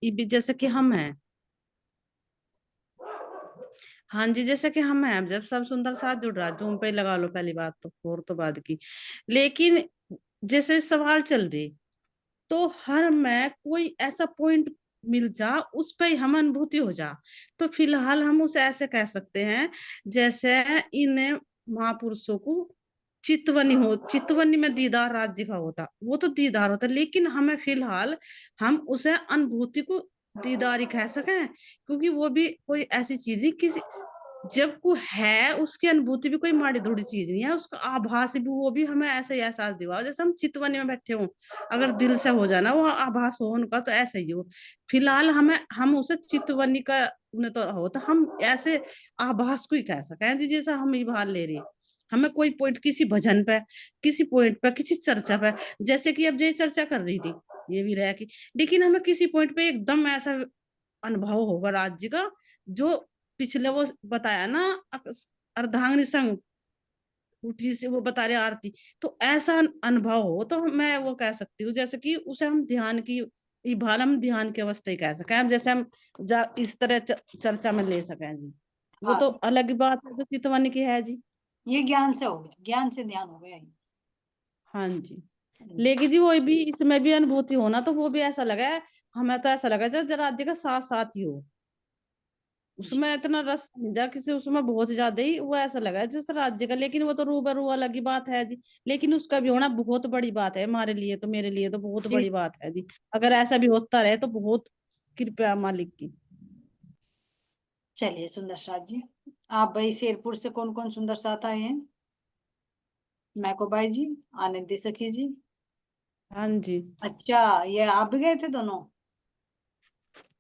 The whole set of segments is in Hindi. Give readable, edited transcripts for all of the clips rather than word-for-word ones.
ये भी जैसे कि हम हैं। हाँ जी, जैसे कि हम हैं, जब सब सुंदर साथ जुड़ रहा, जूम पे लगा लो पहली बात तो, और तो बाद की। लेकिन जैसे सवाल चल रही, तो हर में कोई ऐसा पॉइंट मिल जा, उस पे हम अनुभूति हो जा। तो फिलहाल हम उसे ऐसे कह सकते हैं, जैसे इन महापुरुषों को चितवनी में दीदार राज्य का होता, वो तो दीदार होता, लेकिन हमें फिलहाल हम उसे अनुभूति को दीदार ही कह सकें, क्योंकि वो भी कोई ऐसी चीज नहीं, किसी जब को है उसकी अनुभूति भी कोई माड़ी थोड़ी चीज नहीं है, उसका आभास भी, वो भी हमें ऐसे ही एहसास दिलाओ जैसे हम चितवनी में बैठे हों। अगर दिल से हो जाना वो आभास हो उनका, तो ऐसे ही हो। फिलहाल हमें हम उसे चितवनी का न तो हो, तो हम ऐसे आभास को ही कह सके हैं जी, जैसा हम ये बाहर ले रही हैं। हमें कोई पॉइंट किसी भजन पे, किसी पॉइंट पे, किसी चर्चा पे, जैसे कि अब ये चर्चा कर रही थी, ये भी रहा कि, लेकिन हमें किसी पॉइंट पे एकदम ऐसा अनुभव होगा राज्य का, जो पिछले वो बताया ना, अर्धांगिनी संग उठी से वो बता रहे आरती, तो ऐसा अनुभव हो तो मैं वो कह सकती हूँ, जैसे कि उसे हम ध्यान की, ये भाल हम ध्यान की अवस्था ही कह सकें। अब जैसे हम इस तरह चर्चा में ले सकें जी, वो हाँ, तो अलग ही बात है जो चितवन की है जी। ये ज्ञान से हो गया, ज्ञान से ध्यान हो गया ये। हाँ जी, लेकिन जी वो भी इसमें भी अनुभूति होना, तो वो भी ऐसा लगा है, हमें तो ऐसा लगा जैसे राज्य का साथ साथ ही हो, जी उसमें इतना रस समझा किसी, उसमें बहुत ज्यादा ही वो ऐसा लगा है जैसे राज्य का, लेकिन वो तो रूबरू अलग ही बात है जी। लेकिन उसका भी होना बहुत बड़ी बात है हमारे लिए, तो मेरे लिए तो बहुत जी। बड़ी बात है जी। अगर ऐसा भी होता रहे तो बहुत कृपया मालिक की। चलिए सुंदर साथ जी, आप भाई शेरपुर से कौन कौन सुंदर साथ आए हैं? मैको बाई जी, आनंदी सखी जी। हाँ जी। अच्छा, ये आप भी गए थे दोनों?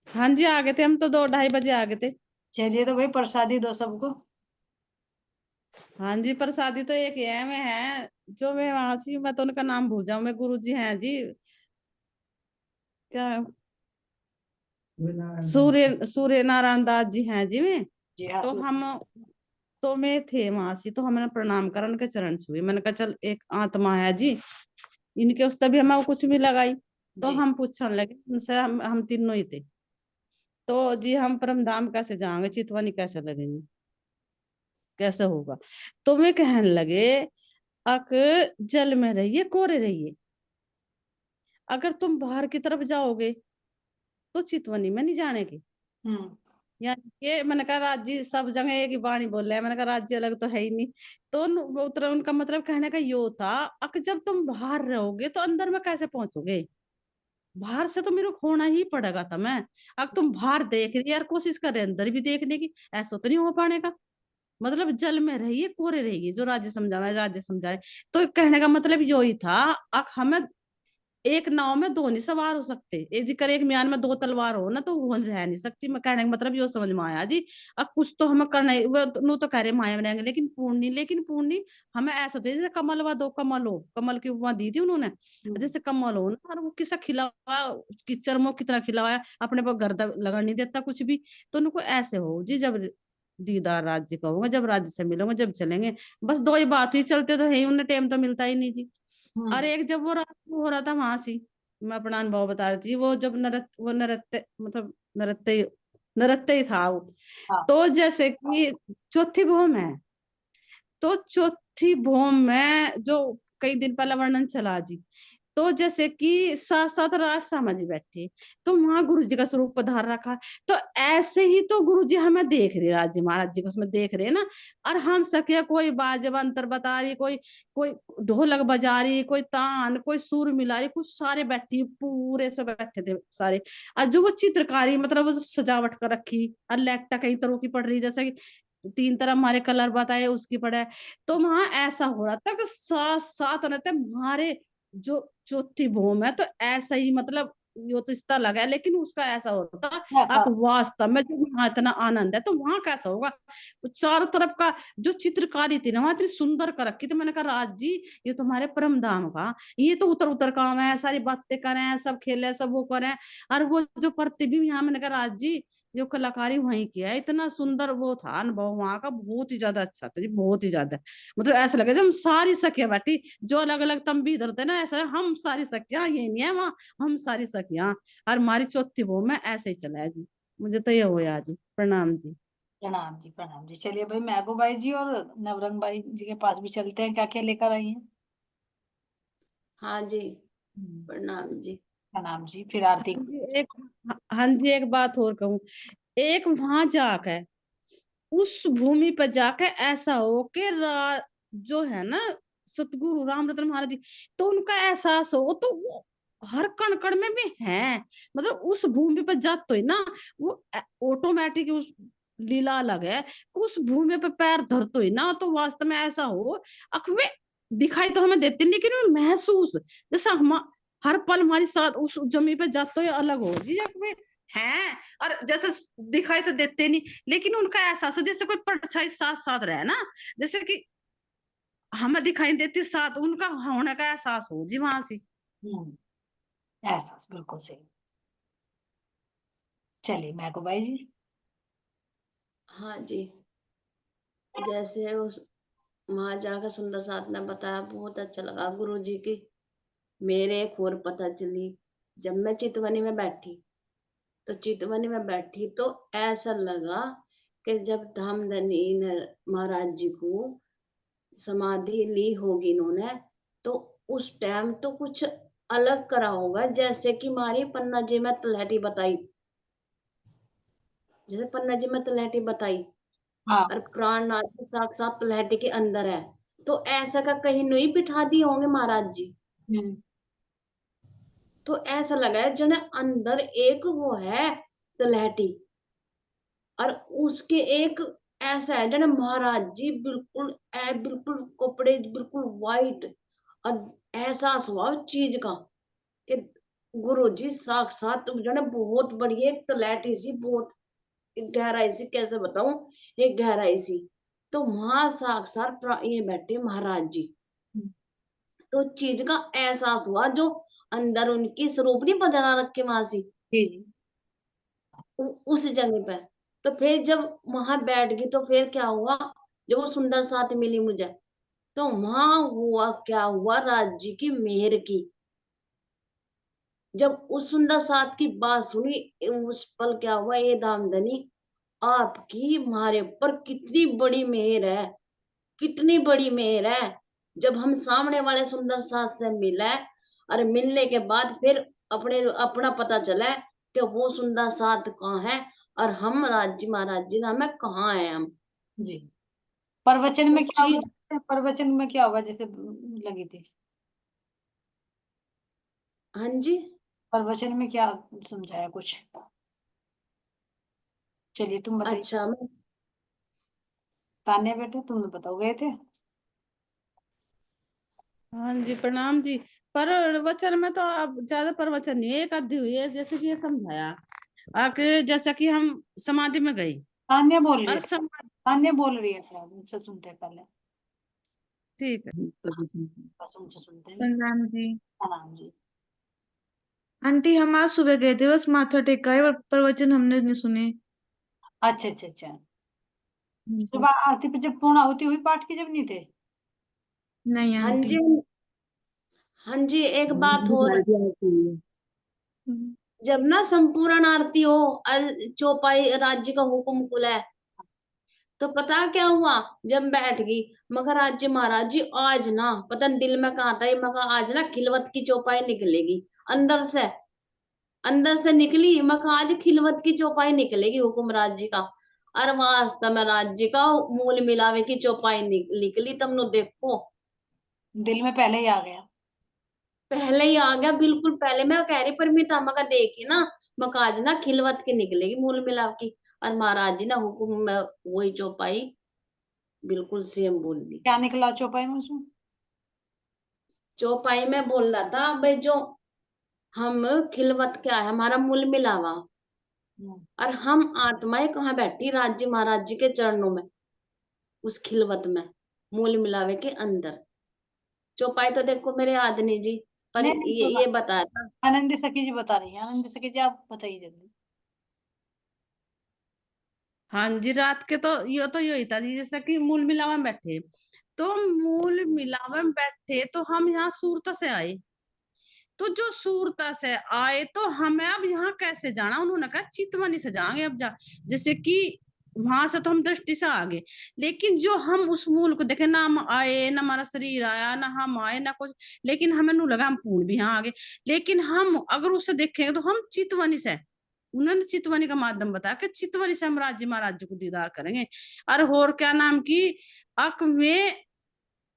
हाँ जी, आ गए थे हम तो 2-2:30 बजे आ गए थे। चलिए तो भाई प्रसादी दो सबको। हाँ जी, प्रसादी तो एक है में है, जो मैं वहां से, मैं तो उनका नाम भूल जाऊं, मैं गुरु जी हैं जी, क्या, सूर्य नारायण दास जी हैं जी में। जी हाँ। तो हम, तो मैं थे वहां से, तो हमने प्रणाम कर उनके चरण छुए, मैंने कहा चल एक आत्मा है जी, इनके उस तभी हमें कुछ भी लगाई। तो जी हम पूछने लगे उनसे, हम तीनों ही थे, तो जी हम परम धाम कैसे जाएंगे, चितवानी कैसे लगेंगे, कैसे होगा। तो वे कहने लगे, अक जल में रहिए, कोरे रहिए, अगर तुम बाहर की तरफ जाओगे तो चितवनी में नहीं जाने की। हम्म। यानी ये मैंने कहा राज्य सब जगह एक ही वाणी बोल रहे हैं, मैंने कहा राज्य अलग तो है ही नहीं। तो उनका मतलब कहने का यो था, अक जब तुम बाहर रहोगे तो अंदर में कैसे पहुंचोगे, बाहर से तो मेरे को होना ही पड़ेगा था मैं। अब तुम बाहर देख रही यार, कोशिश कर रहे अंदर भी देखने की, ऐसा तो नहीं हो पाने का। मतलब जल में रहिए, कोरे रहिए, जो राज्य समझा मैं राज्य समझाए। तो कहने का मतलब यो ही था, अब हमें एक नाव में दो नहीं सवार हो सकते, एक जिक्र एक म्यान में दो तलवार हो ना, तो वो रह नहीं सकती। मैं कहने का मतलब यो समझ में आया जी। अब कुछ तो हमें करना ही, वो नो तो कह रहे माया में रहेंगे, लेकिन पूर्ण नहीं, लेकिन पूर्ण नहीं। हमें ऐसा था जैसे कमल व दो कमल हो, कमल की उपमा दी थी उन्होंने, हम्म। जैसे कमल हो ना, और वो किसा खिला हुआ, किचर में कितना खिला हुआ है, अपने पर गर्द लगा नहीं देता कुछ भी। तो उनको ऐसे हो जी, जब दीदार राज्य का होगा, जब राज्य से मिलोगे, जब चलेंगे। बस दो ही बात हुई, चलते तो है ही, उन्हें टाइम तो मिलता ही नहीं जी। और हम्म। एक जब वो रात को हो रहा था वहां से, मैं अपना अनुभव बता रही थी, वो जब नृत्य मतलब नृत्य ही था वो। हाँ तो जैसे कि चौथी भौम है, तो चौथी भौम में जो कई दिन पहले वर्णन चला जी, तो जैसे कि साथ साथ राज समझ बैठे, तो वहां गुरु जी का स्वरूप पधार रखा। तो ऐसे ही तो गुरु जी हमें देख रहे, राज्य महाराज जी को उसमें देख रहे ना। और हम सके कोई बाजब अंतर बता रही, कोई कोई ढोलक बजा रही, कोई तान, कोई सुर मिला रही, कुछ सारे बैठी, पूरे से बैठे थे सारे। और जो वो चित्रकारी मतलब वो जो सजावट कर रखी, और लेट्टा कई तरह की पड़ रही, जैसे कि 3 तरह हमारे कलर बताए उसकी पड़े। तो वहां ऐसा हो रहा था कि साथ साथ रहते हमारे जो चौथी भौम है, तो ऐसा ही मतलब यो तो इतना लगा है, लेकिन उसका ऐसा होता ऐसा। अब वास्तव में जो वहां इतना आनंद है, तो वहां कैसा होगा। तो चारों तरफ का जो चित्रकारी थी ना, वहां इतनी सुंदर कर रखी, तो मैंने कहा राज जी, ये तुम्हारे परम धाम का, ये तो उतर उतर काम है, सारी बातें करें, सब खेले, सब वो करें। और वो जो प्रतिबिंब यहाँ, मैंने कहा राज जी, जो कलाकारी वहीं की है, इतना सुंदर वो था अनुभव वहां का, बहुत ही ज्यादा अच्छा था जी, बहुत ही ज्यादा। मतलब ऐसा लगे जब हम सारी सखिया बैठी, जो अलग अलग तंबी इधर थे ना, ऐसा हम सारी सखियां, ये नहीं है वहां, हम सारी सकी। हाँ, और हमारी चौथी बहू में ऐसे ही चला है जी। मुझे तो ये हुआ जी। प्रणाम जी। प्रणाम जी, प्रणाम जी। चलिए भाई, महबूब बाई जी और नवरंग बाई जी के पास भी चलते हैं, क्या क्या लेकर आई हैं। हाँ जी, हम्म, प्रणाम जी। प्रणाम जी। फिर आरती। हाँ जी, हाँ जी, एक बात और कहूँ। एक वहां जाकर, उस भूमि पर जाकर ऐसा हो कि जो है ना सतगुरु रामरतन महाराज जी, तो उनका एहसास हो तो वो हर कण कण में भी है। मतलब उस भूमि पर जात तो ही ना, वो ऑटोमेटिक उस लीला अलग है। उस भूमि पर पैर धर तो ही ना, तो वास्तव में ऐसा हो। अख में दिखाई तो हमें देते नहीं, लेकिन वो महसूस जैसा हम हर पल हमारी साथ उस जमीन पे जात तो अलग हो जी। अख में है, और जैसे दिखाई तो देते नहीं, लेकिन उनका एहसास हो जैसे कोई परछाई साथ साथ रहे ना, जैसे कि हमें दिखाई देती साथ, उनका होने का एहसास हो जी वहां से। एहसास बिल्कुल सही। चलिए महबूब बाई जी। हाँ जी, जैसे उस वहां जाकर सुंदर साथ ने बताया, बहुत अच्छा लगा गुरु जी की। मेरे एक और पता चली, जब मैं चितवनी में बैठी, तो चितवनी में बैठी तो ऐसा लगा कि जब धामधनी ने महाराज जी को समाधि ली होगी इन्होंने, तो उस टाइम तो कुछ अलग करा होगा। जैसे कि हमारी पन्ना जी में तलहटी बताई, जैसे पन्ना जी में तलहटी बताई, हाँ। और प्राणनाथ साक्षात तलहटी के अंदर है, तो ऐसा का कहीं नहीं बिठा दिए होंगे महाराज जी। हम्म। तो ऐसा लगा है जने अंदर एक वो है तलहटी, और उसके एक ऐसा है जने महाराज जी बिल्कुल बिल्कुल कपड़े बिल्कुल वाइट, और एहसास हुआ उस चीज का कि गुरु जी साक्षात जने बहुत बड़ी एक तलहटी सी, बहुत गहराई सी, कैसे बताऊं, एक गहराई सी। तो वहां साक्षात ये बैठे महाराज जी, तो चीज का एहसास हुआ जो अंदर उनकी स्वरूप नहीं बदला रखे वहां से, जी जी। उस जगह पे। तो फिर जब वहां बैठ गई तो फिर क्या हुआ, जब वो सुंदर साथ मिली मुझे, तो वहां हुआ क्या हुआ, राज जी की मेहर की। जब उस सुंदर साथ की बात सुनी, उस पल क्या हुआ, ये दामदनी आपकी हमारे ऊपर कितनी बड़ी मेहर है, कितनी बड़ी मेहर है। जब हम सामने वाले सुंदर साथ से मिले, और मिलने के बाद फिर अपने अपना पता चला कि वो सुंदर साथ कहाँ है, और हम राज्य महाराज जी नाम है कहाँ है हम। जी। प्रवचन में उस क्या चीज, हुआ, प्रवचन में क्या हुआ जैसे लगी थी। हाँ जी, प्रवचन में क्या समझाया कुछ। चलिए तुम बताइए। अच्छा तान्या बेटे तुम बताओ, गए थे। हाँ जी, प्रणाम जी। प्रवचन में तो अब ज्यादा प्रवचन नहीं है, एक आधी हुई है। जैसे कि ये समझाया आके, जैसा कि हम समाधि में गई, तान्या बोल रही और है। तान्या बोल रही है, फिर मुझसे सुनते हैं पहले। ठीक है। बस उनसे सुनते हैं। प्रणाम जी। प्रणाम जी। आंटी हम आज सुबह गए थे, बस माथा टेका है, प्रवचन हमने नहीं सुने। अच्छा अच्छा अच्छा। जी। सुबह आरती पे जब पूर्ण आहुति हुई पाठ की, जब नहीं थे। नहीं हाँ आंटी। जी, हाँ जी, एक बात और, हम्म। जब ना संपूर्ण आरती हो और चौपाई राज्य का हुक्म खुला है, तो पता क्या हुआ, जब बैठ गई, मगर राज्य महाराज जी आज ना पता नहीं दिल में कहा था, ये मगर आज ना खिलवत की चौपाई निकलेगी अंदर से, अंदर से निकली, मगर आज खिलवत की चौपाई निकलेगी हुक्म राज जी का। और वास्तव में राज जी का मूल मिलावे की चौपाई निकली, तुमने देखो, दिल में पहले ही आ गया। पहले ही आ गया, बिल्कुल पहले। मैं कह रही परमीता मका देखी ना, मका आज ना खिलवत की निकलेगी मूल मिलाव की, और महाराज जी ना हुक्म में वही चौपाई बिल्कुल सेम बोल दी। क्या निकला चौपाई में उसमें। चौपाई में बोल रहा था भाई, जो हम खिलवत क्या है, हमारा मूल मिलावा, हम्म। और हम आत्माएं कहाँ बैठी, राज्य महाराज जी के चरणों में, उस खिलवत में, मूल मिलावे के अंदर। चौपाई तो देखो मेरे याद नहीं जी, पर नहीं नहीं, ये बताया था। आनंदी सखी जी बता रही है। आनंदी सखी जी आप बताइए जल्दी। हाँ जी, रात के तो यही था जी, जैसा कि मूल मिलावा में बैठे, तो मूल मिलावा में बैठे तो हम यहाँ सूरत से आए, तो जो सूरता से आए तो हमें अब यहाँ कैसे जाना, उन्होंने कहा चितवनी से जाएंगे अब जैसे कि वहां से तो हम दृष्टि से आ गए, लेकिन जो हम उस मूल को देखे, ना हम आए, ना हमारा शरीर आया, ना हम आए, ना कुछ, लेकिन हमें नू लगा हम पूर्ण भी यहाँ आ गए। लेकिन हम अगर उसे देखेंगे तो हम चितवनी से, उन्होंने चितवनी का माध्यम बताया कि चितवनी से हम राज्य महाराज को दीदार करेंगे। और क्या नाम की अक में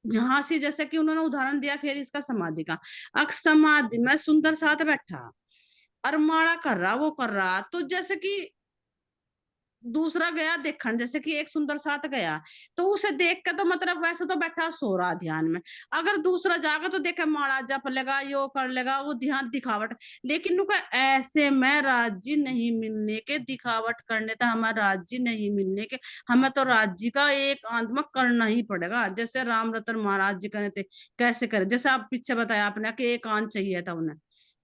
झांसी, जैसे कि उन्होंने उदाहरण दिया फिर इसका समाधि का, अक समाधि में सुंदर साथ बैठा और माड़ा कर रहा, वो कर रहा, तो जैसे कि दूसरा गया देखने, जैसे कि एक सुंदर साथ गया तो उसे देख के तो मतलब वैसे तो बैठा सो रहा ध्यान में, अगर दूसरा जाकर तो देखे माड़ा जप लेगा, यो कर लेगा, वो ध्यान दिखावट, लेकिन उनका ऐसे में राज्य नहीं मिलने के, दिखावट करने तो हमें राज्य नहीं मिलने के, हमें तो राज्य का एक आत्मा करना ही पड़ेगा। जैसे राम रतन महाराज जी कहते थे, कैसे करे, जैसे आप पीछे बताया आपने कि एक आंत चाहिए था उन्हें,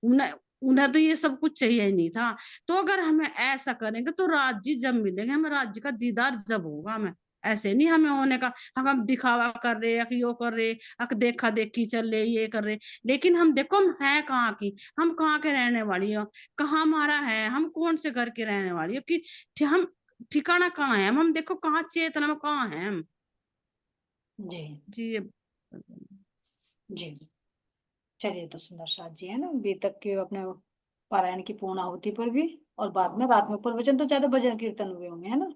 उन्हें उन्हें तो ये सब कुछ चाहिए ही नहीं था। तो अगर हमें ऐसा करेंगे तो राज्य जब मिलेंगे, हमें राज्य का दीदार जब होगा, हमें ऐसे नहीं हमें होने का, हम दिखावा कर रहे, या यो कर रहे, अक देखा देखी चल रहे, ये कर रहे, लेकिन हम देखो हम है कहाँ की, हम कहाँ के रहने वाली हो, कहाँ हमारा है, हम कौन से घर के रहने वाली हो, कि हम ठिकाना कहाँ है, हम देखो कहाँ चेतना में कहाँ है हम। जी जी जी। चलिए, तो सुंदर साथ जी है ना, अभी तक के अपने पारायण की पूर्णाहुति पर भी, और बाद में रात में प्रवचन, तो ज्यादा भजन कीर्तन हुए होंगे, है ना।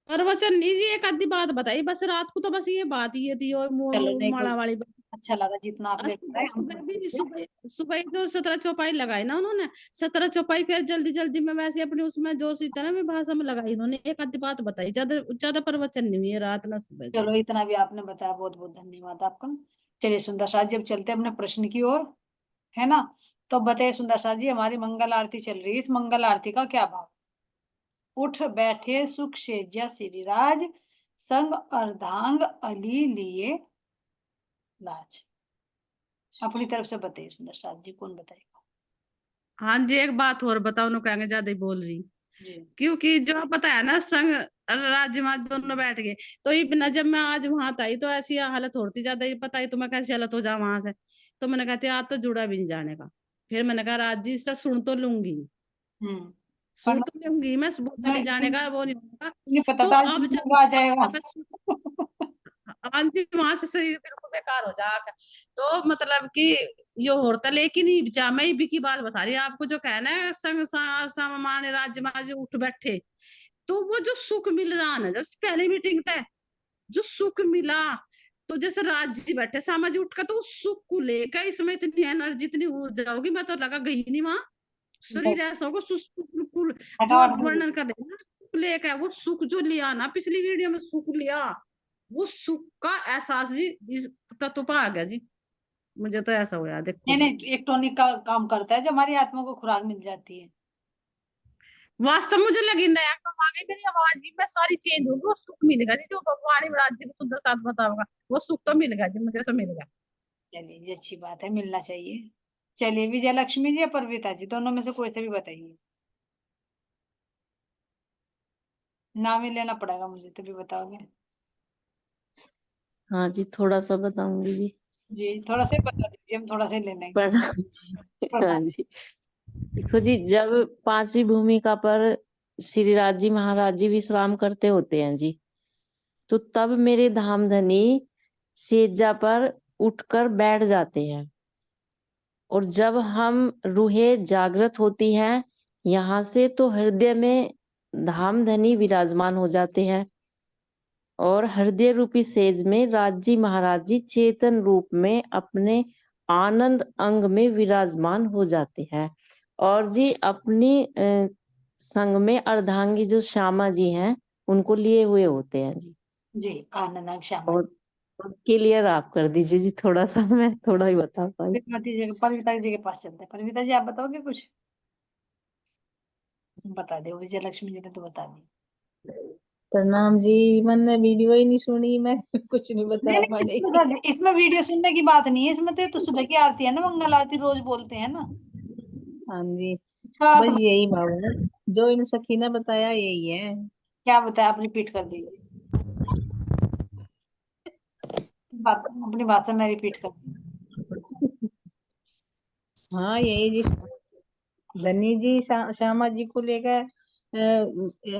प्रवचन नहीं जी, एक आधी बात बताई बस रात को, तो बस ये बात ये थी, और चलो, नहीं, कोई माला वाली बात। अच्छा लगा जितना आपने बताया, हम सुबह सुन भी लीजिए। सुबह जो 17 चौपाई लगाई ना उन्होंने, 17 चौपाई फिर जल्दी जल्दी में वैसे अपनी उसमें जो सी तरह में भाषा में लगाई उन्होंने, एक आधी बात बताई, ज्यादा ज्यादा प्रवचन नहीं हुई है रात ना सुबह जी। चलो, इतना भी आपने बताया, बहुत बहुत धन्यवाद आपका। चलिए सुंदर साथ जी, अब चलते हैं अपने प्रश्न की ओर, है ना। तो बताइए सुंदर साथ जी, हमारी मंगल आरती चल रही है, इस मंगल आरती का क्या भाव। उठ बैठे सुख सेज्या श्रीराज, संग अर्धांग अली लिए लाज। अपनी तरफ से बताइए सुंदर साथ जी, कौन बताएगा। हाँ जी, एक बात और बताओ, उन्होंने कहेंगे ज्यादा ही बोल रही, जी क्योंकि जो पता है ना संग राज्य में दोनों बैठ गए, तो ये बिना, जब मैं आज वहां आई तो ऐसी हालत होती, ज्यादा ही पता ही तुम्हें कैसी हालत हो जा वहां से, तो मैंने कहती आज तो जुड़ा भी नहीं जाने का, फिर मैंने कहा राज जी इससे सुन तो लूंगी, हम्म। पर सुन तो लूंगी मैं, वो नहीं जाने का, वो नहीं होगा। नहीं पता तो था अब आज जब आ जाएगा। हाँ जी, वहां से शरीर बिल्कुल बेकार हो जाएगा, तो मतलब कि ये होता, लेकिन ये विचार में भी की बात बता रही है आपको, जो कहना है संग सामान्य राज्य में जो उठ बैठे, तो वो जो सुख मिल रहा ना, जब पहले मीटिंग था, जो सुख मिला, तो जैसे राज्य बैठे सामाज उठ का, तो उस सुख को लेकर इसमें इतनी एनर्जी, इतनी ऊर्जा होगी, मैं तो लगा गई नहीं वहां, शरीर ऐसा होगा सुस्त बिल्कुल, जो थकावट आप नहीं वर्णन होगी। कर रहे हैं ना, सुख लेकर, वो सुख जो लिया ना पिछली वीडियो में, सुख लिया, वो सुख का एहसास जी इस तत्व पर आ गया जी, मुझे तो ऐसा हुआ देखो नहीं जी। नहीं, एक टॉनिक का काम करता है, जो हमारी आत्मा को खुराक मिल जाती है। वास्तव मुझे लगी नया कम आ गई, मेरी आवाज भी मैं सारी चेंज होगी, वो सुख मिलेगा जी, जो भगवान राज्य में सुंदर साथ बताओगा, वो सुख तो मिलेगा जी, मुझे तो मिलेगा। चलिए, ये अच्छी बात है, मिलना चाहिए। चलिए, विजय लक्ष्मी जी या परविता जी, दोनों में से कोई से भी बताइए। नाम ही लेना पड़ेगा मुझे, तभी बताओगे। हाँ जी, थोड़ा सा बताऊंगी जी। जी, थोड़ा सा ही बता दीजिए, हम थोड़ा सा ही ले लेंगे। प्रणाम जी। हाँ प्रणाम। जी, देखो जी, जब पांचवी भूमिका पर श्री राज जी महाराज जी विश्राम करते होते हैं जी, तो तब मेरे धाम धनी सेजा पर उठकर बैठ जाते हैं, और जब हम रूहें जागृत होती हैं यहाँ से, तो हृदय में धाम धनी विराजमान हो जाते हैं, और हृदय रूपी सेज में राज जी महाराज जी चेतन रूप में अपने आनंद अंग में विराजमान हो जाते हैं, और जी अपनी संग में अर्धांगी जो श्यामा जी हैं उनको लिए हुए होते हैं जी। जी, आनंद श्यामा। और क्लियर आप कर दीजिए जी, थोड़ा सा मैं थोड़ा ही बता पाई। परविता जी के पास चलते हैं। परविता जी, आप बताओगे कुछ। बता दे, विजय लक्ष्मी जी ने तो बता दी। प्रणाम जी, मैंने वीडियो ही नहीं सुनी, मैं कुछ नहीं नहीं बता नहीं, पाऊंगी। इसमें वीडियो सुनने की बात नहीं है, इसमें तो सुबह की आरती है ना, मंगल आरती रोज बोलते हैं ना। हाँ जी, इसका बस यही भाव है, जो इन सखी ने बताया यही है। क्या बताया, आप रिपीट कर दीजिए। बात अपनी भाषा में रिपीट कर दीजिए। हाँ यही जी, धनी जी श्यामा जी को लेकर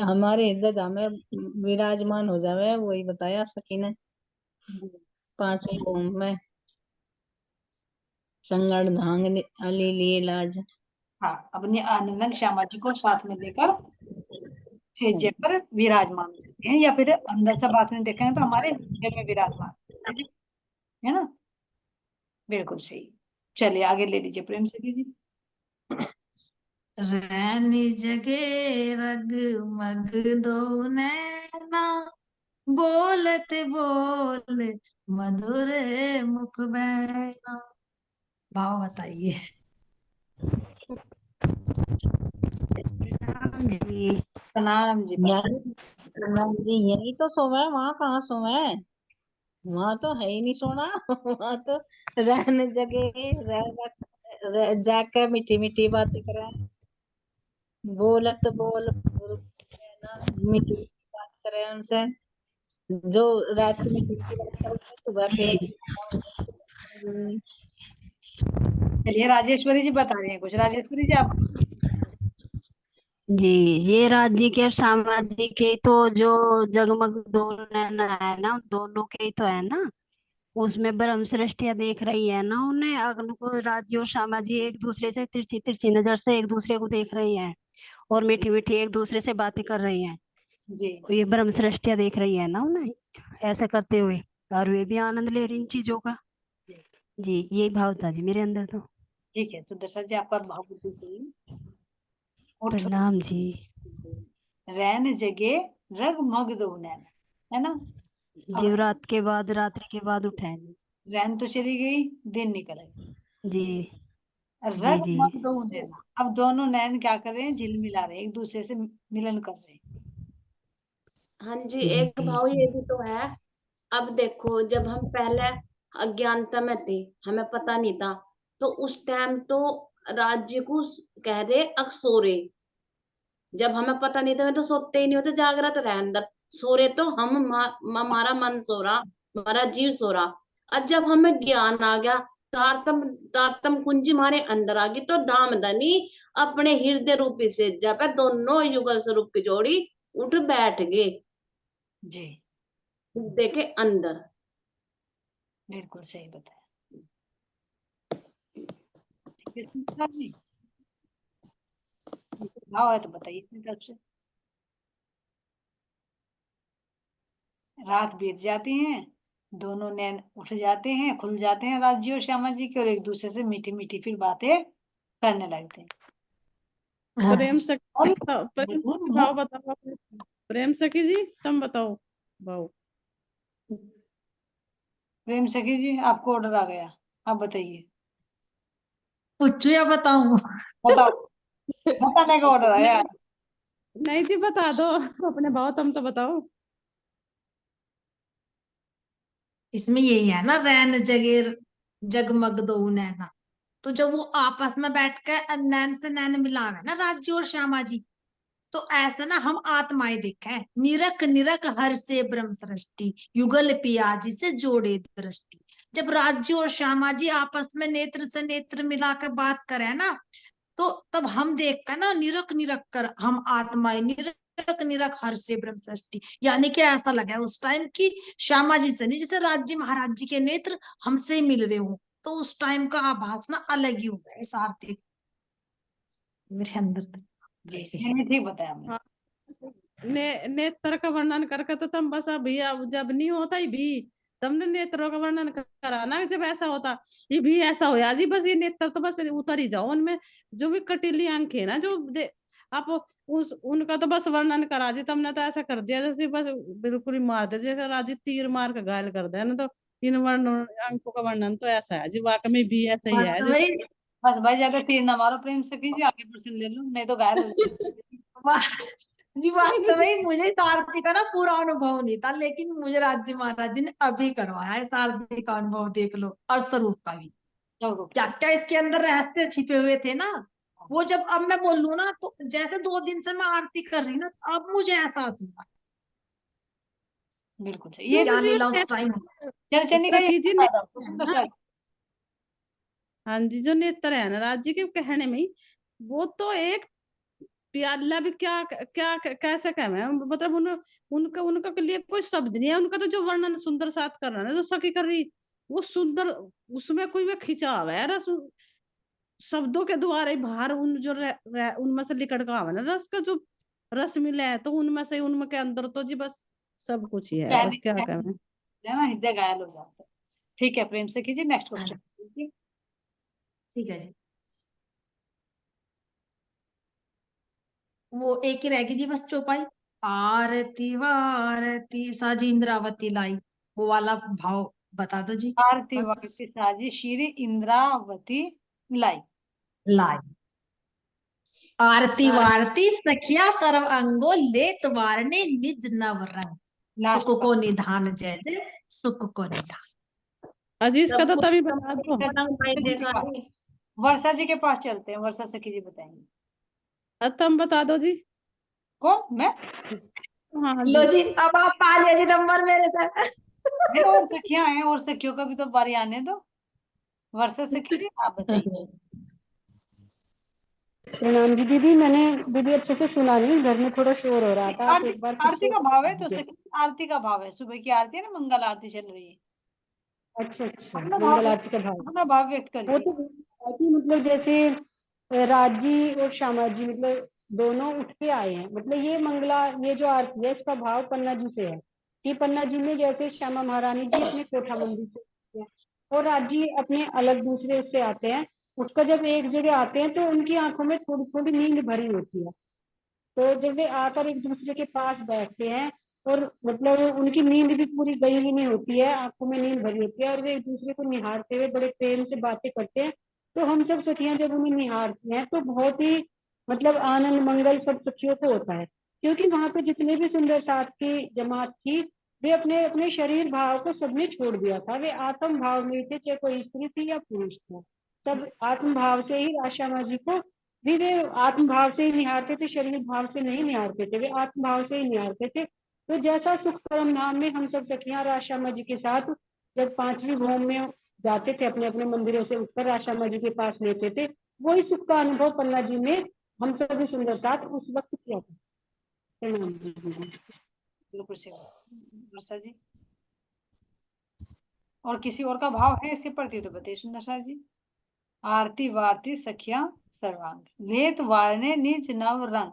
हमारे हृदय धाम में विराजमान हो जावे, वही बताया सखी ने पांचवी होम में संगड़ धांग अली लिए लाज। हाँ, अपने आनंद श्यामा जी को साथ में लेकर छेजे पर विराजमान करते हैं, या फिर अंदर से बात में देखें तो हमारे हृदय में विराजमान है जी, है ना। बिल्कुल सही। चलिए आगे ले लीजिए प्रेम से जी। रैनी जगे रग मग दो नैना, बोलत बोल मधुर मुख बैना। भाव बताइए। जी प्रणाम जी, प्रणाम। यही जी, यही तो सोवे, वहां कहाँ सोवे, वहां तो है ही नहीं सोना। वहां तो रहने जगह जाके मीठी मीठी बातें करे, बोलत बोल ना, मीठी मीठी बात करे उनसे, जो रात की मीठी मीठी बात करे सुबह के। चलिए राजेश्वरी जी बता रही हैं कुछ। राजेश्वरी जी आप। जी, ये राज्य के श्यामाजी के तो जो जगमग दो नैना है ना, दोनों के ही तो है ना। उसमें ब्रह्म सृष्टियां देख रही है ना, उन्हें अग्नि को राज्य और श्यामाजी एक दूसरे से तिरछी तिरछी नजर से एक दूसरे को देख रही हैं, और मीठी मीठी एक दूसरे से बातें कर रही हैं। जी ये ब्रह्म सृष्टियां देख रही है ना उन्हें, ऐसा करते हुए, और वे भी आनंद ले रही इन चीजों का। जी, यही भाव था जी मेरे अंदर तो। ठीक है सुदर्शन जी, आपका भाव बिल्कुल सही। उठ प्रणाम जी। रैन जगे रग मग दो नैन, है ना। अब जीवरात के बाद, रात्रि के बाद उठे हैं जी। रैन तो चली गई, दिन निकल गई, जी जी रग जी मग दो नैन। अब दोनों नैन क्या कर रहे हैं, झिलमिला रहे हैं, एक दूसरे से मिलन कर रहे हैं। हाँ जी, जी एक भाव ये भी तो है। अब देखो, जब हम पहले अज्ञानता में थे, हमें पता नहीं था, तो उस टाइम तो राज्य को कह रहे अक्सोरे। जब हमें पता नहीं था, मैं तो सोते ही नहीं होते, जागृत रहे अंदर। सो रहे तो हम हमारा मन सो रहा, हमारा जीव सो रहा। और जब हमें ज्ञान आ गया, तारतम तारतम कुंजी हमारे अंदर आ गई, तो दामदनी अपने हृदय रूपी से जब दोनों युगल स्वरूप की जोड़ी उठ बैठ गए जी देखे अंदर। बिल्कुल सही बताया। ठीक है सुनीता जी, भाव है तो बताइए अपनी तरफ से। रात बीत जाती है, दोनों नैन उठ जाते हैं, खुल जाते हैं राज्य और श्यामा जी के, और एक दूसरे से मीठी मीठी फिर बातें करने लगते हैं। प्रेम और सखी प्रेम मधुर सखी भाव मुख। बताओ अपने। प्रेम सखी जी तुम बताओ भाव। प्रेम सखी जी आपको ऑर्डर आ गया, आप बताइए। पूछू या बताऊं? बताओ, बताने का ऑर्डर आया। नहीं नहीं जी बता दो अपने भाव, तुम तो बताओ। इसमें यही है ना, रैन जगे जगमग दो नैना। तो जब वो आपस में बैठ के नैन से नैन मिलावे ना राज्य और श्यामा जी, तो ऐसा ना हम आत्माएं देखे, निरख निरख हर से ब्रह्म सृष्टि, युगल पिया जी से जोड़े दृष्टि। जब राज्य और श्यामा जी आपस में नेत्र से नेत्र मिला के बात करे ना, तो तब हम देख कर ना निरख निरख कर हम आत्माएं, निरख निरख हर से ब्रह्म सृष्टि, यानी कि ऐसा लगा उस टाइम की श्यामा जी से नहीं, जैसे राज्य महाराज जी के नेत्र हमसे ही मिल रहे हो। तो उस टाइम का आभास ना अलग ही होगा, इस आरती मेरे अंदर तक। जी नहीं, ठीक बताया आपने। हाँ नेत्र का वर्णन करके तो तुम बस अभी अब जब नहीं होता ही भी तुमने नेत्रों का वर्णन करा ना, जब ऐसा होता ये भी ऐसा हो जी, बस ये नेत्र तो बस उतर ही जाओ उनमें, जो भी कटीली आंखें है ना, जो आप उस उनका तो बस वर्णन करा जी तुमने, तो ऐसा कर दिया जैसे बस बिल्कुल ही मार दे, जैसे राजी तीर मार के घायल कर दे ना। तो इन वर्ण अंकों का वर्णन तो ऐसा है जी, वाकई में भी ऐसा ही है भाई, बस भाई ज्यादा तीर ना मारो प्रेम सखी जी, आगे प्रश्न ले लो, नहीं तो घायल हो जाएगी। जी वास्तव में मुझे इस आरती का ना पूरा अनुभव नहीं था, लेकिन मुझे राज्य महाराज जी ने अभी करवाया इस आरती का अनुभव, देख लो, और स्वरूप का भी। चलो क्या क्या इसके अंदर रहस्य छिपे हुए थे ना, वो जब अब मैं बोल लूं ना, तो जैसे 2 दिन से मैं आरती कर रही ना, अब मुझे एहसास हुआ बिल्कुल सही। ये क्योंकि क्या जी लीला उस टाइम। चरचन्नी का ये सखी जी ने बता दो सुंदर सा। हाँ जी, जो नेत्र है ना राज जी के कहने में ही, वो तो एक प्याला भी क्या क्या कैसे कहना है, मतलब उनका उनका के लिए कोई शब्द नहीं है। उनका तो जो वर्णन सुंदर साथ कर रहा है ना, जो सखी कर रही, वो सुंदर, उसमें कोई वे खिंचाव है रस, शब्दों के द्वारा ही बाहर उन जो उनमें से लिकड़ का आवा ना रस का जो रस मिला है, तो उनमें से उनके अंदर तो जी बस सब कुछ ही है, बस क्या कहना है ना, हृदय घायल हो जाता है। ठीक है, प्रेम से कीजिए नेक्स्ट हाँ। क्वेश्चन। ठीक है जी, वो एक ही रहेगी जी बस चौपाई। आरती वारती साजी इंद्रावती लाई, वो वाला भाव बता दो जी। आरती बस वारती साजी श्री इंद्रावती लाई। लाई। आरती वारती सखिया सर्व अंगो लेत वारने निज नव रंग, लास्ट सुख को निधान जय जय सुख को निधान। अजीज का तो सबको तभी बता दो। रंग भाई देखा है। वर्षा जी के पास चलते हैं, वर्षा सखी जी बताएंगे। तुम बता दो जी। कौन, मैं? हाँ लो जी, जी, अब आप पा लिया जी नंबर मेरे तक। नहीं, और सखियां हैं, और सखियों का भी तो बारी आने दो। वर्षा सखी जी आप बताइए। प्रणाम जी दीदी, मैंने दीदी अच्छे से सुना नहीं, घर में थोड़ा शोर हो रहा था, आप आरती एक बार फिर आरती से का भाव है बता तो दीजिए। सखी, आरती का भाव है, सुबह की आरती है ना, मंगल आरती चल रही है। अच्छा अच्छा, अपना मंगल भाव, आरती का भाव। अपना भाव व्यक्त वो करिए। तो है कि मतलब जैसे राजी और श्यामा जी मतलब दोनों उठ के आए हैं, मतलब ये मंगला, ये जो आरती है इसका भाव पन्ना जी से है कि पन्ना जी में जैसे श्यामा महारानी जी अपने कोठा मंदिर से आते हैं और राजी अपने अलग दूसरे से आते हैं, उठकर जब एक जगह आते हैं तो उनकी आंखों में थोड़ी थोड़ी नींद भरी होती है। तो जब वे आकर एक दूसरे के पास बैठते हैं और मतलब उनकी नींद भी पूरी गई हुई नहीं होती है, आंखों में नींद भरी होती है और वे एक दूसरे को निहारते हुए बड़े प्रेम से बातें करते हैं, तो हम सब सखियां जब उन्हें निहारती हैं तो बहुत ही मतलब आनंद मंगल सब सखियों को होता है, क्योंकि वहां पे जितने भी सुंदर साथ की जमात थी वे अपने अपने शरीर भाव को सबने छोड़ दिया था, वे आत्म भाव में थे, चाहे कोई स्त्री थी या पुरुष था, सब आत्म भाव से ही राशा माँ जी को भी वे आत्म भाव से ही निहारते थे, शरीर भाव से नहीं निहारते थे, वे आत्म भाव से ही निहारते थे। तो जैसा सुख परम धाम में हम सब सखियां राशामा जी के साथ जब पांचवी भौम में जाते थे, अपने अपने मंदिरों से उठकर राशामा जी के पास लेते थे, वही सुख का अनुभव पन्ना जी में हम सभी सुंदर साथ उस वक्त किया करते थे। प्रणाम जी दीदी। बिल्कुल सही वर्षा जी। और किसी और का भाव है इसके प्रति तो बताइए सुंदर साथ जी। आरती वारती सखियां सर्वांग, लेत वारने निज नव रंग।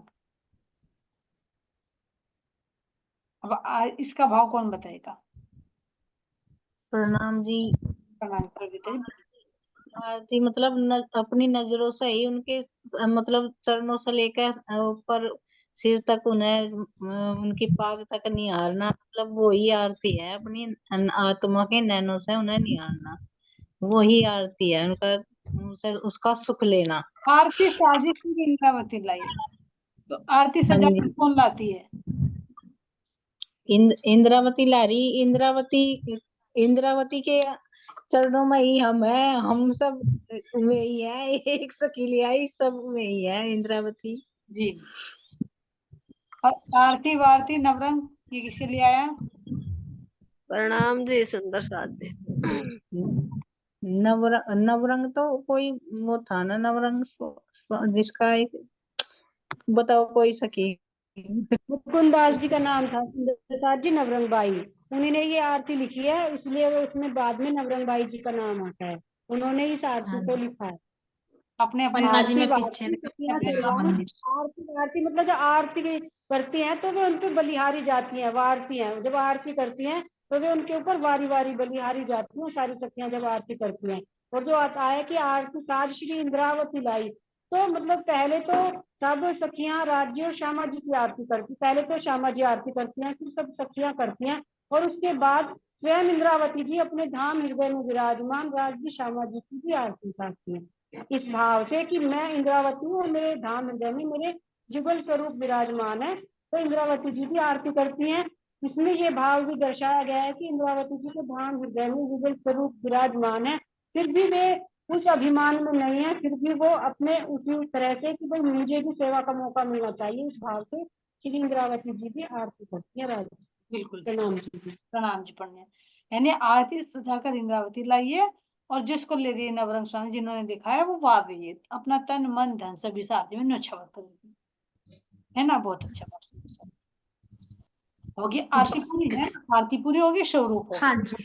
अब इसका भाव कौन बताएगा? प्रणाम जी। प्रणाम कविता जी। आरती मतलब अपनी नजरों से ही उनके मतलब चरणों से लेकर ऊपर सिर तक उन्हें उनकी पाग तक निहारना, मतलब वो ही आरती है, अपनी आत्मा के नैनों से उन्हें निहारना, वो ही आरती है उनका, उनसे उसका सुख लेना। आरती साजी श्री इंद्रावती लाई, तो आरती हाँ सजाकर जी, कौन लाती है? इंद्रावती लारी, इंद्रावती, इंद्रावती के चरणों में ही हम है, हम सब वे ही है, एक सकीली आई सब वे ही है इंद्रावती। जी। और आरती वारती नवरंग, ये किसके लिए आया? प्रणाम जी सुंदर साथ जी। नवरंग तो कोई वो था ना, नवरंग जिसका एक बताओ कोई सकी। मुकुंद दास जी का नाम था सुंदर प्रसाद जी नवरंग बाई, उन्हीं ने ये आरती लिखी है, इसलिए वो उसमें बाद में नवरंग बाई जी का नाम आता है, उन्होंने इस आरती को लिखा है। अपने अपने पन्ना जी आरती में पीछे वारती सखियां अपने राम सर्वांग, मंदिर। आरती वारती मतलब जब आरती करती हैं तो वे उन पे बलिहारी जाती हैं, वारती हैं, जब आरती करती हैं तो वे उनके ऊपर वारी वारी बलिहारी जाती हैं सारी सखियां जब आरती करती हैं। और जो आता है कि आरती साज श्री इंद्रावती लाई, तो मतलब पहले तो सब सखियां राज्य और श्यामा जी की आरती करती, पहले तो श्यामा जी आरती करती हैं, फिर सब सखियां करती हैं, और उसके बाद स्वयं इंद्रावती जी अपने धाम हृदय में विराजमान राज्य श्यामा जी की भी आरती करती हैं, इस भाव से कि मैं इंद्रावती हूँ और मेरे धाम हृदय में मेरे जुगल स्वरूप विराजमान है, तो इंद्रावती जी भी आरती करती हैं। इसमें ये भाव भी दर्शाया गया है कि इंद्रावती जी के धाम हृदय में जुगल स्वरूप विराजमान है, फिर भी वे उस अभिमान में नहीं है, फिर भी वो अपने उसी तरह से कि भाई मुझे भी सेवा का मौका मिलना चाहिए, इस भाव से श्री इंद्रावती जी भी आरती करती है राजा जी। बिल्कुल प्रणाम जी। प्रणाम जी पढ़ने, यानी आरती सजाकर इंद्रावती लाइए और जिसको ले रही है नवरंग स्वामी जिन्होंने दिखाया वो गा रही है, अपना तन मन धन सभी साथ में न्यौछावर कर रही है ना। बहुत अच्छा बात होगी। आरती पूरी है, आरती पूरी होगी, स्वरूप होगा। हाँ जी,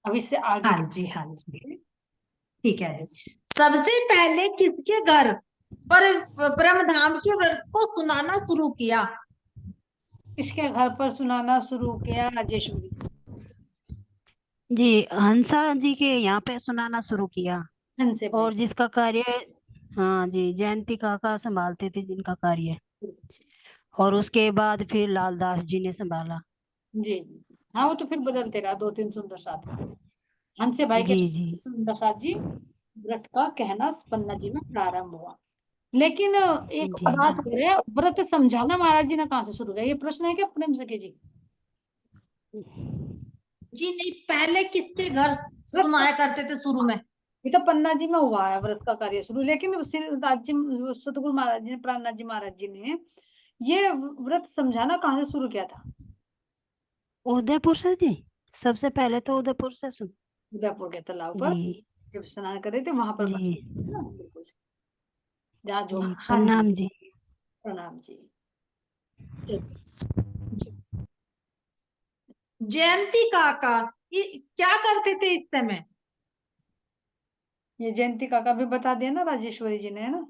अब इससे आगे हाँ जी, हाँ जी, ठीक है जी। सबसे पहले किसके घर पर ब्रह्मधाम के व्रत को सुनाना शुरू किया? इसके घर पर सुनाना शुरू किया राजेश्वरी। जी, हंसा जी के यहाँ पे सुनाना शुरू किया। हंसे भाई। और जिसका कार्य, हाँ जी, जयंती काका संभालते थे जिनका कार्य, और उसके बाद फिर लालदास जी ने संभाला। जी हाँ, वो तो फिर बदलते रहा, 2-3 सुंदर साथ हंसे भाई के जी जी सुंदर साथ जी व्रत का कहना पन्ना जी में प्रारंभ हुआ। लेकिन एक जी बात हो रहा है, व्रत समझाना महाराज जी ने कहाँ से शुरू किया, ये प्रश्न है क्या प्रेम सखी जी? जी नहीं, पहले किसके घर सुनाया करते थे शुरू में? ये तो पन्ना जी में हुआ है व्रत का कार्य शुरू, लेकिन श्री राज्य सतगुरु महाराज जी ने, प्राणनाथ जी महाराज जी ने ये व्रत समझाना कहाँ से शुरू किया था? उदयपुर से जी, सबसे पहले तो उदयपुर से सुन। उदयपुर के तालाब पर जी जब स्नान कर रहे थे वहां पर जी ना, बिल्कुल जहाँ जो। जी, हाँ जी, प्रणाम जी। प्रणाम जी। जयंती काका क्या करते थे इस समय? ये जयंती काका भी बता दिया ना राजेश्वरी जी ने, है ना।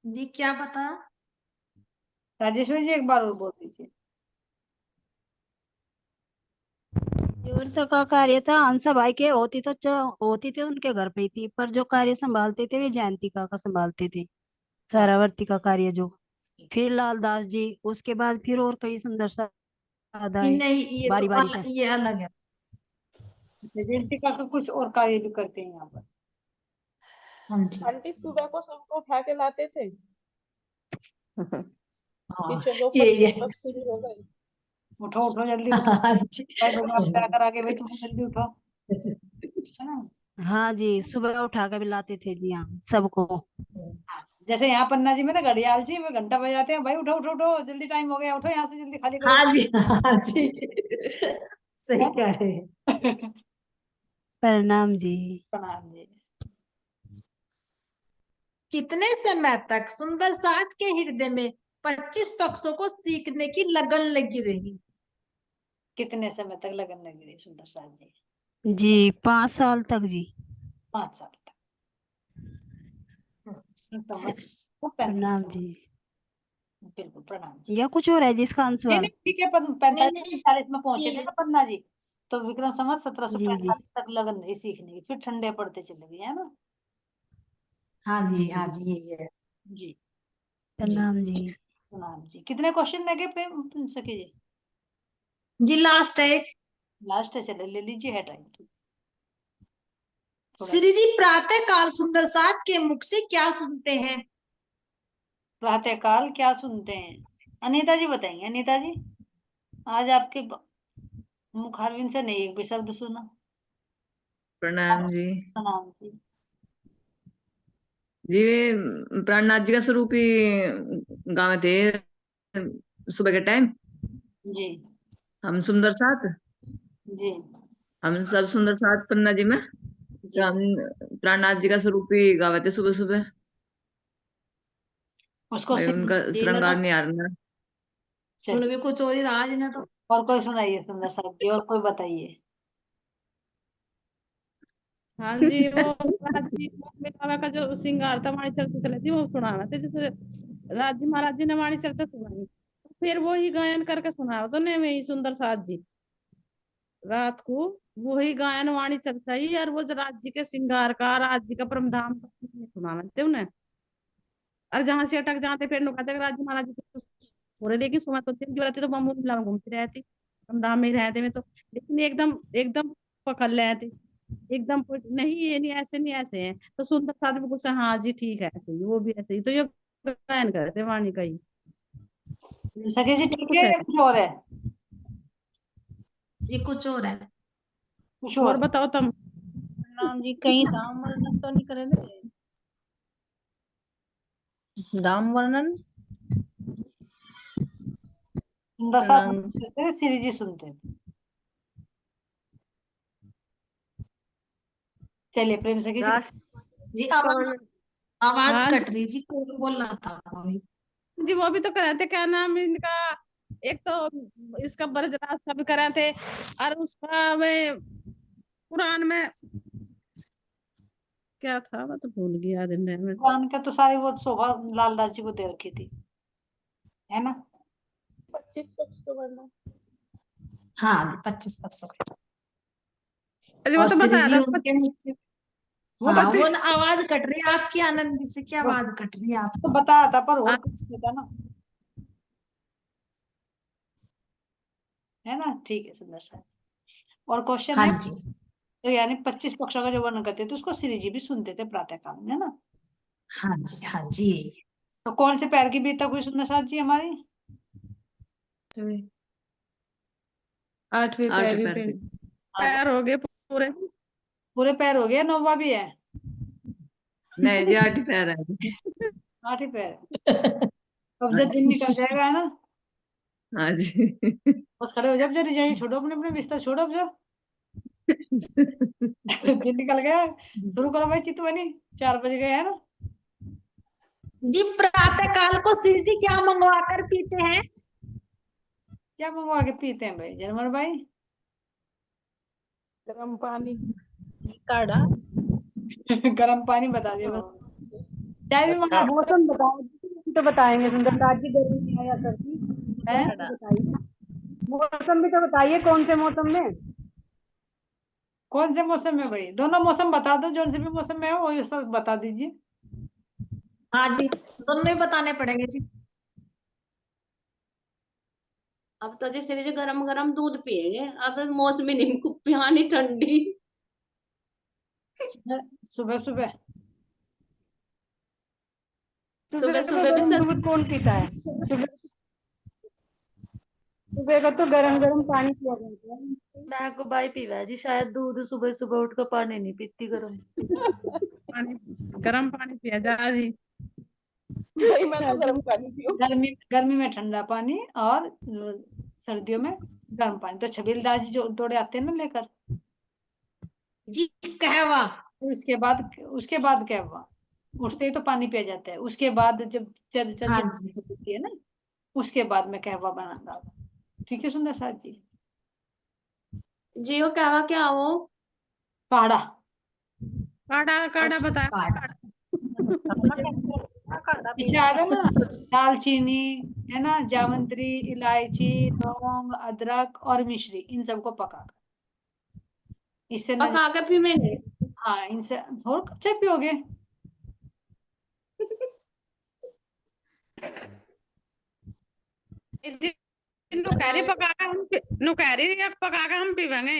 जी क्या बता? राजेश्वरी जी एक बार और बोल दीजिए। व्रत का कार्य था हंसा भाई के, होती तो होती थे उनके घर पे ही थी, पर जो कार्य संभालते थे वे जयंती काका संभालते थे, सारावर्ती का कार्य जो। फिर लालदास जी, उसके बाद फिर और कई सुंदर साध आए नहीं, ये तो बारी बारी से। ये अलग है। जयंती काका कुछ और कार्य भी करते हैं यहाँ पर। हाँ जी, आंटी सुबह को सबको उठा के लाते थे कि हाँ चलो ये व्रत शुरू हो गए। उठो उठो जल्दी उठो, हाँ जी। क्या करा के भाई, तुम जल्दी उठो, है ना। हाँ जी, सुबह उठा के भी लाते थे जी, हाँ सबको। जैसे यहाँ पन्ना जी में ना घड़ियाल जी वो घंटा बजाते हैं, भाई उठो उठो उठो जल्दी टाइम हो गया, उठो यहाँ से जल्दी खाली करो। हाँ जी, हाँ जी, सही कह रहे हैं। प्रणाम जी। प्रणाम जी। कितने समय तक सुंदर साथ के हृदय में 25 पक्षों को सीखने की लगन लगी रही? कितने समय तक लगन लगी रही सुंदर साथ जी? जी 5 साल तक जी। 5 साल तक। प्रणाम जी। बिल्कुल प्रणाम जी। या कुछ और है जिसका नहीं अनुसवाल? नहीं ठीक है, 45-46 में पहुंचे थे ना पन्ना जी, तो विक्रम संवत जी 1745 तक लगन रही सीखने की, फिर ठंडे पड़ते चले गए, है ना। हाँ जी, हाँ जी, यही है जी जी। प्रणाम जी। प्रणाम जी। कितने क्वेश्चन लगे प्रेम सखी जी? जी लास्ट है। लास्ट है, चले ले लीजिए, है टाइम थोड़ा। श्री जी प्रातः काल सुंदर साथ के मुख से क्या सुनते हैं? प्रातः काल क्या सुनते हैं? अनीता जी बताएंगे। अनीता जी, आज आपके मुखारविंद से नहीं एक भी शब्द सुना। प्रणाम जी। प्रणाम जी। जी वे प्राणनाथ जी का स्वरूप ही गाँव थे सुबह के टाइम। जी हम सुंदर साथ, जी हम सब सुंदर साथ पन्ना जी में, जी। तो हम प्राणनाथ जी का स्वरूप ही गावे थे सुबह सुबह। उसको भाई उनका ये ना तो श्रृंगार निहारना। सुन भी कुछ और ही रहा जी ना तो। और कोई सुनाइए सुंदर साहब जी, और कोई बताइए। हाँ जी, वो महाराज जी वो मिलावा का जो श्रृंगार था हमारी चर्चा चली थी वो सुनाना थे, जैसे राज जी महाराज जी ने हमारी चर्चा सुनाई, फिर वो ही गायन करके सुनाया तो ने में सुंदर साथ जी रात को वही गायन वाणी चर्चा ही, और वो जो राज जी के श्रृंगार का, राज जी का परमधाम का सुनाना थे उन्हें। और जहां से अटक जाते फिर कहते राज जी महाराज जी हो रहे, लेकिन सुबह तो दिन जो रहती तो मामूली घूमती रहती, परमधाम में ही रहते में तो, लेकिन एकदम एकदम पकड़ लेते एकदम नहीं, ये नहीं ऐसे नहीं ऐसे हैं, तो सुंदर साथ में कुछ हाँ जी ठीक है ऐसे ही, वो भी ऐसे ही, तो ये गायन करते वाणी का ही। सखी जी ठीक है या कुछ और है? जी कुछ और है। कुछ और और? बताओ तुम। प्रणाम जी, कहीं धाम वर्णन तो नहीं करे थे? धाम वर्णन। सुंदर साथ प्रणाम। सुनते थे, श्री जी सुनते थे। चलिए प्रेम से कीजिए। रास जी आवाज हाँ कट रही जी, कौन बोल रहा था कोई? जी, वो भी तो कराते, क्या नाम इनका, एक तो इसका ब्रजराज का भी कराते, और उसका वे कुरान में क्या था, मैं तो भूल गई याद में। कुरान का तो सारी वो शोभा लाल दास जी को दे रखी थी, है ना। 25 पक्ष तो बनना। हाँ 25%। अरे वो और तो श्री बताया जी था उनके मुख से, वो हाँ बता वो न आवाज कट रही है आपकी, आनंदी से क्या वो आवाज कट रही है तो आपकी? बताया था, पर और हाँ, कुछ नहीं था ना, है ना। ठीक है सुंदर सा। और क्वेश्चन हाँ है, जी तो यानी 25 पक्षों का जो वर्णन करते थे उसको श्री जी भी सुनते थे प्रातः काल में, है ना। हाँ जी हाँ जी। तो कौन से पैर की बीतक हुई सुंदर साथ जी हमारी? 8वें 8 पैर पैर पे। पे। पैर हो गए पूरे। पूरे पैर हो गए, 9वां भी है? नहीं जी 8 पैर है। 8 ही पैर है। अब हाँ जब दिन निकल जी जाएगा, है ना, हाँ जी बस खड़े हो जाओ, जरा जाइए, छोड़ो अपने अपने बिस्तर, छोड़ो अब जरा। दिन निकल गया, शुरू करो भाई चितवनी, 4 बज गए, है ना। जी प्रातः काल को श्री जी क्या मंगवा कर पीते हैं? क्या मंगवा के पीते हैं भाई जनमर भाई? गर्म पानी, काढ़ा। गर्म पानी बता दिया बस, चाय भी मंगा मौसम बताओ, तो बताएंगे सुंदर साथ जी, गर्मी है या सर्दी, है। मौसम भी बताइए। मौसम भी तो बताइए, कौन से मौसम में? कौन से मौसम में भाई? दोनों मौसम बता दो, जो से भी मौसम में हो वो सब बता दीजिए। हाँ जी दोनों ही बताने पड़ेंगे जी। अब तो जैसे जो गरम गरम दूध पिएंगे, अब मौसमी नींबू पियानी ठंडी। सुबह सुबह सुबह तो सुबह भी गर्म दूध कौन पीता है? सुबह का तो गरम गरम पानी पिया जाता है। मैं को भाई पीवा है जी, शायद दूध सुबह सुबह उठ कर पानी नहीं पीती गरम। पानी, गर्म पानी पिया जा जी। नहीं, मैं तो गर्म पानी पीऊँ। गर्मी में ठंडा पानी, और सर्दियों में गर्म पानी। तो छबील दास जी जो दौड़े आते हैं ना लेकर, जी कहवा। उसके बाद क्या हुआ? उठते ही तो पानी पिया जाता है, उसके बाद जब हाँ चर्चा जी होती है ना, उसके बाद में कहवा बनाना होगा। ठीक है सुंदर साथ जी। जी वो क्या वो काढ़ा। काढ़ा, काढ़ा अच्छा बताया। काढ़ा। पीछे आ गए ना, दालचीनी, है ना, जावित्री, इलायची, लौंग, अदरक और मिश्री, इन सबको पकाकर, इससे न, पका के पीवेंगे? हाँ इनसे और कच्चे पियोगे। नुकहरी पका के हम नुकहरी पका के हम पीवेंगे।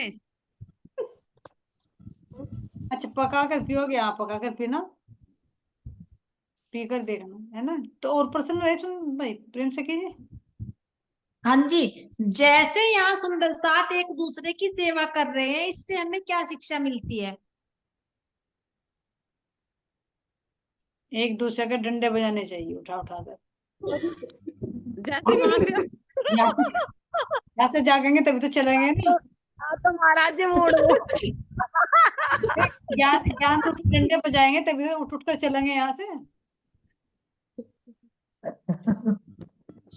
अच्छा पका कर पियोगे आप, पका कर पीना, पीकर देखना, है ना। तो और प्रसन्न रहे सुन भाई, प्रेम से कीजिए। हाँ जी जैसे यहाँ सुंदर साथ एक दूसरे की सेवा कर रहे हैं, इससे हमें क्या शिक्षा मिलती है? एक दूसरे के डंडे बजाने चाहिए उठा उठा कर। जैसे वहां से यहाँ से जागेंगे तभी तो चलेंगे नहीं। तो महाराज जी मूड हो। ज्ञान ज्ञान रूपी डंडे बजाएंगे तभी तो उठ उठ कर चलेंगे यहाँ से।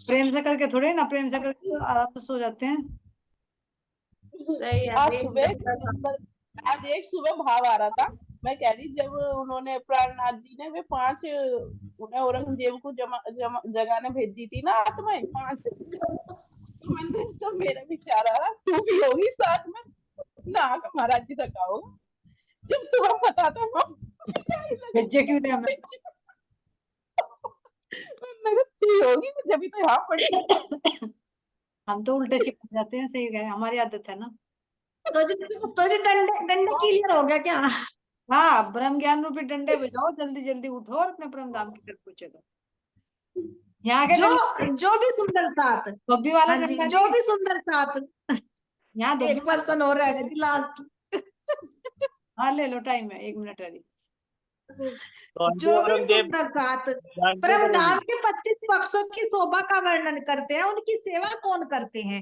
प्रेम से करके थोड़े ना, प्रेम से करके तो आराम से सो जाते हैं। सही है आज देख सुबह आज एक सुबह भाव आ रहा था, मैं कह रही जब उन्होंने प्राणनाथ जी ने वे 5 उन्हें औरंगजेब को जगाने भेजी थी ना आत्माएं 5, तो मैंने जब मेरा विचार आ रहा तू भी होगी साथ में ना, महाराज जी रखा होगा जब तुम्हें पता था हम भेजे क्यों थे हमें? होगी जब तो यहाँ पड़ी। हम तो उल्टे चिपक जाते हैं, सही है, हमारी आदत है ना। तो जी डंडे डंडे क्लियर हो गया क्या? हाँ ब्रह्म ज्ञान रूपी डंडे बजाओ, जल्दी जल्दी उठो और अपने परम धाम की तरफ पहुंचेगा। यहाँ के जो भी सुंदर साथ, बब्बी वाला हाँ जी डंडा जो नहीं, भी सुंदर साथ, यहाँ दो। एक पर्सन हो रहेगा जी लास्ट। हाँ ले लो, टाइम है 1 मिनट है। जो भी सुंदर साथ परम धाम के 25 पक्षों की शोभा का वर्णन करते हैं, उनकी सेवा कौन करते हैं?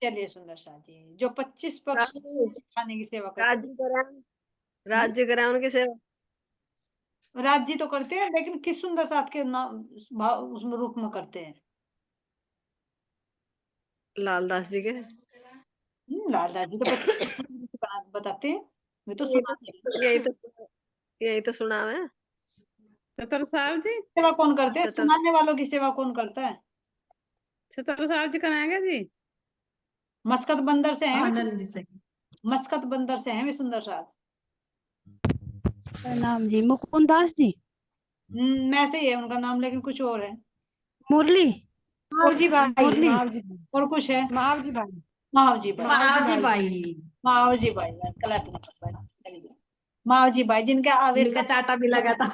चलिए सुंदर साथ जी, जो 25 पक्ष खाने की सेवा करते हैं। राजी करें राज्य करें उनकी सेवा। राज्य तो करते हैं, लेकिन किस सुंदर साथ के नाम उसमें रूप में करते हैं? लालदास जी के। लालदास जी तो बताते हैं, मैं तो यही सुना तो यही तो यही तो सुना है। छतर साहब जी, सेवा कौन करते हैं? छतर सुनाने वालों की सेवा कौन करता है? छतर साहब जी कराएंगे जी। मस्कत बंदर से हैं, आनंद से। मस्कत बंदर से हैं वे सुंदर साथ। प्रणाम जी। मुकुंद दास जी। मैं से ही है उनका नाम, लेकिन कुछ और है। मुरली। महाव जी भाई, मुरली। महाव जी, और कुछ है। महाव जी भाई, महाव जी भाई, महाव जी भाई, महाव जी भाई, गलत नहीं, महाव जी भाई जिनका आवेश जिनका चाटा भी लगा था।